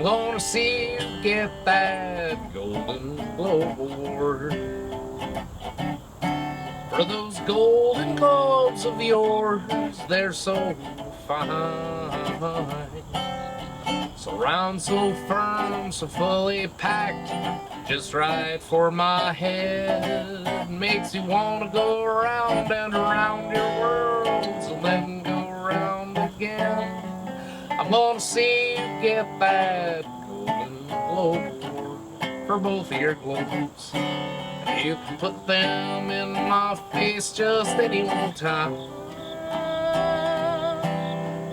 I'm gonna see you get that Golden Globe Award for those Golden Globes of yours. They're so fine, so round, so firm, so fully packed, just right for my head. Makes you want to go around and around your worlds and then go around again. I'm gonna see you get that Golden Globe Award for both of your globes. You can put them in my face just any one time.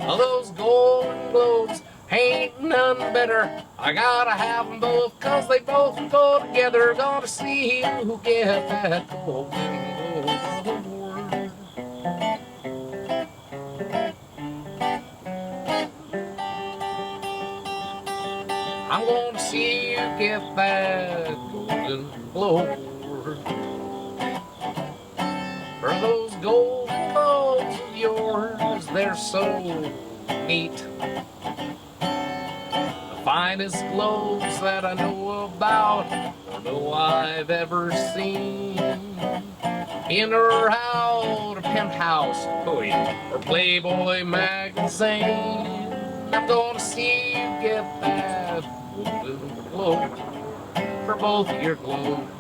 Those Golden Globes ain't none better. I gotta have them both, cause they both go together. Gonna see who get that Golden Globe Award. I'm gonna see you get that Golden Globe Award for those Golden Globes of yours. They're so neat, the finest globes that I know about or know I've ever seen. In or out, a penthouse, or Playboy magazine. I'm gonna see you get that Golden Globe for both of your globes.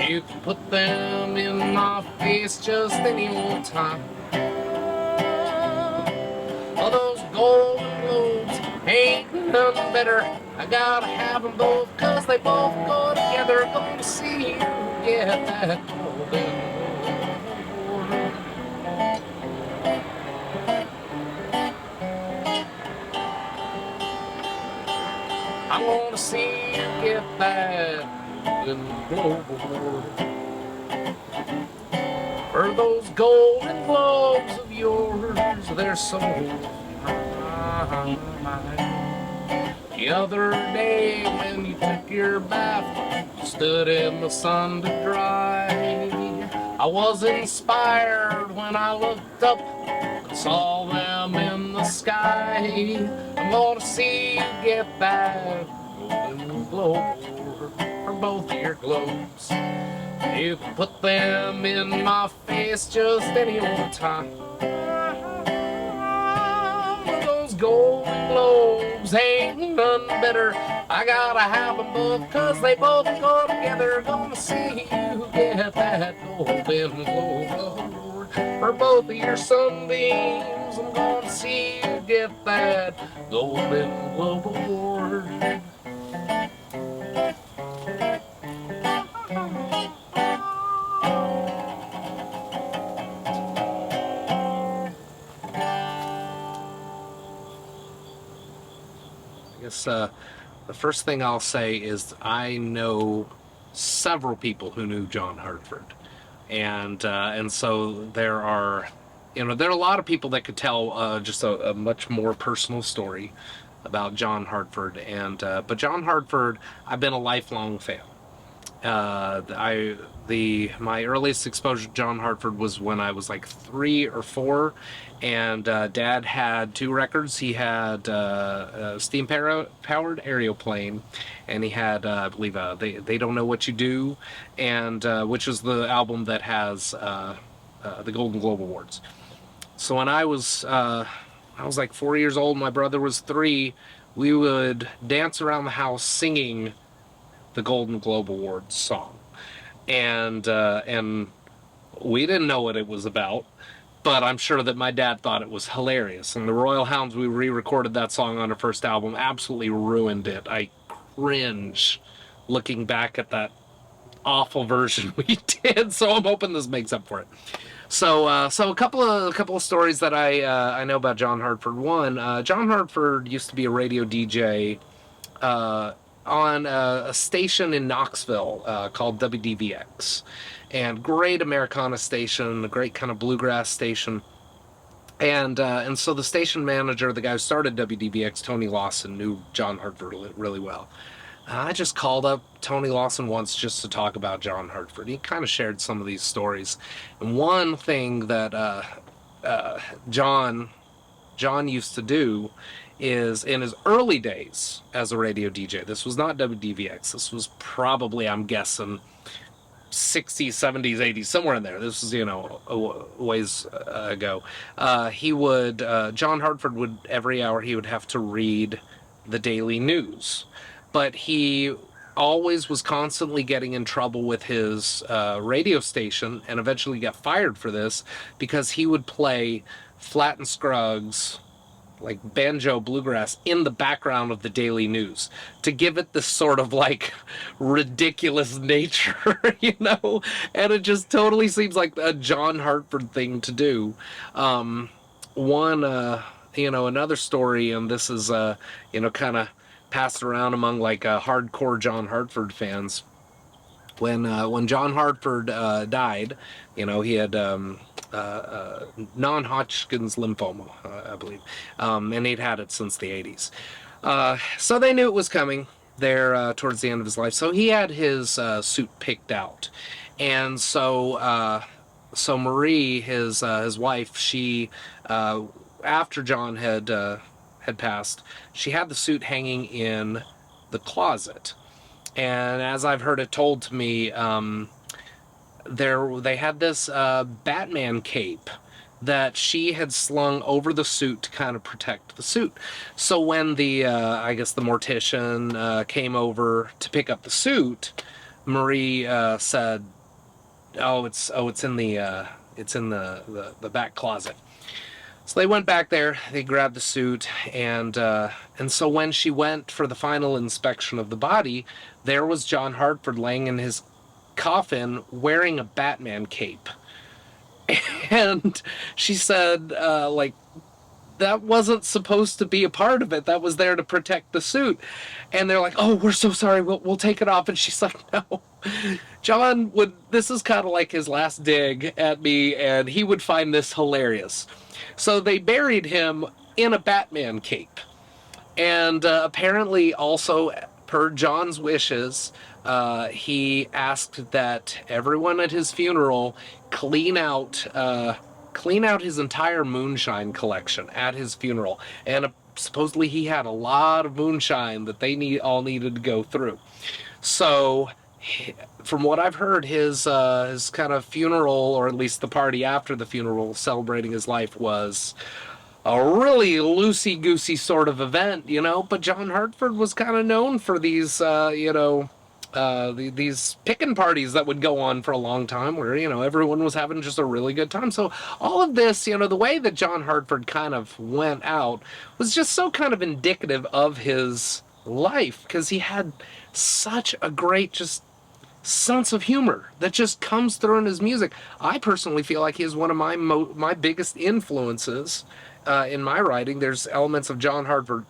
You can put them in my face just any old time. Oh, those Golden Globes ain't none better. I gotta have them both, cause they both go together. Gonna see you get that Golden Globe. I wanna see you get that Golden Globe Award for those Golden Globes of yours. They're so fine. The other day when you took your bath, you stood in the sun to dry. I was inspired when I looked up and saw them in the sky. I'm gonna see you get that Golden Globe Award for both of your globes. You can put them in my face just any old time. Those Golden Globes ain't none better. I gotta have them both, cause they both go together. Gonna see you get that Golden Globe Award for both of your sunbeams. I'm gonna see you get that Golden Globe Award. I guess the first thing I'll say is I know several people who knew John Hartford, and so there are, there are a lot of people that could tell just a much more personal story about John Hartford, and but John Hartford, I've been a lifelong fan. My earliest exposure to John Hartford was when I was like 3 or 4, and Dad had 2 records. He had a steam-powered aeroplane, and he had, I believe, They Don't Know What You Do, and which is the album that has the Golden Globe Awards. So when I was like 4 years old, my brother was 3. We would dance around the house singing the Golden Globe Awards song, and we didn't know what it was about, but I'm sure that my dad thought it was hilarious. And the Royal Hounds, we re-recorded that song on our first album, absolutely ruined it. I cringe looking back at that awful version we did. So I'm hoping this makes up for it. So a couple of stories that I know about John Hartford. One, John Hartford used to be a radio DJ on a station in Knoxville called WDVX, and great Americana station, a great kind of bluegrass station. And so the station manager, the guy who started WDVX, Tony Lawson, knew John Hartford really well. I just called up Tony Lawson once just to talk about John Hartford. He kind of shared some of these stories. And one thing that John John used to do is, in his early days as a radio DJ, this was not WDVX, this was probably, I'm guessing, 60s, 70s, 80s, somewhere in there. This was, a ways ago. John Hartford would, every hour, he would have to read the daily news. But he always was constantly getting in trouble with his radio station, and eventually got fired for this, because he would play Flat and Scruggs, like banjo bluegrass, in the background of the daily news to give it this sort of like ridiculous nature, and it just totally seems like a John Hartford thing to do. Another story, and this is kind of passed around among like hardcore John Hartford fans. When John Hartford died, he had non-Hodgkin's lymphoma, I believe, and he'd had it since the 80s. So they knew it was coming there towards the end of his life. So he had his suit picked out, and so Marie, his wife, she after John had passed, she had the suit hanging in the closet. And as I've heard it told to me, they had this Batman cape that she had slung over the suit to kind of protect the suit. So when the I guess the mortician came over to pick up the suit, Marie said, it's in the back closet." So they went back there, they grabbed the suit, and so when she went for the final inspection of the body, there was John Hartford laying in his coffin wearing a Batman cape. And she said, that wasn't supposed to be a part of it. That was there to protect the suit. And they're like, "Oh, we're so sorry. We'll take it off." And she's like, "No." John this is kind of like his last dig at me, and he would find this hilarious. So they buried him in a Batman cape. And apparently also, per John's wishes, he asked that everyone at his funeral clean out his entire moonshine collection at his funeral. And supposedly he had a lot of moonshine that they all needed to go through. So from what I've heard, his kind of funeral, or at least the party after the funeral celebrating his life, was a really loosey-goosey sort of event, but John Hartford was kind of known for these, these pickin' parties that would go on for a long time, where, everyone was having just a really good time. So all of this, the way that John Hartford kind of went out was just so kind of indicative of his life, because he had such a great just sense of humor that just comes through in his music. I personally feel like he is one of my biggest influences in my writing. There's elements of John Hartford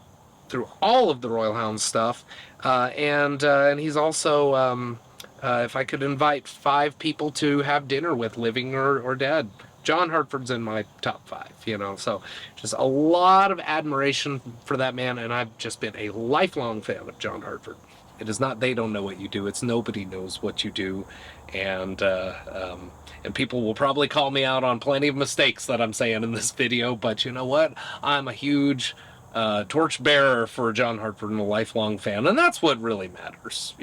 through all of the Royal Hounds stuff, and he's also, if I could invite 5 people to have dinner with, living or dead, John Hartford's in my top 5. So just a lot of admiration for that man, and I've just been a lifelong fan of John Hartford. It is not they don't know what you do, it's nobody knows what you do. And people will probably call me out on plenty of mistakes that I'm saying in this video, but you know what? I'm a huge torch bearer for John Hartford and a lifelong fan, and that's what really matters,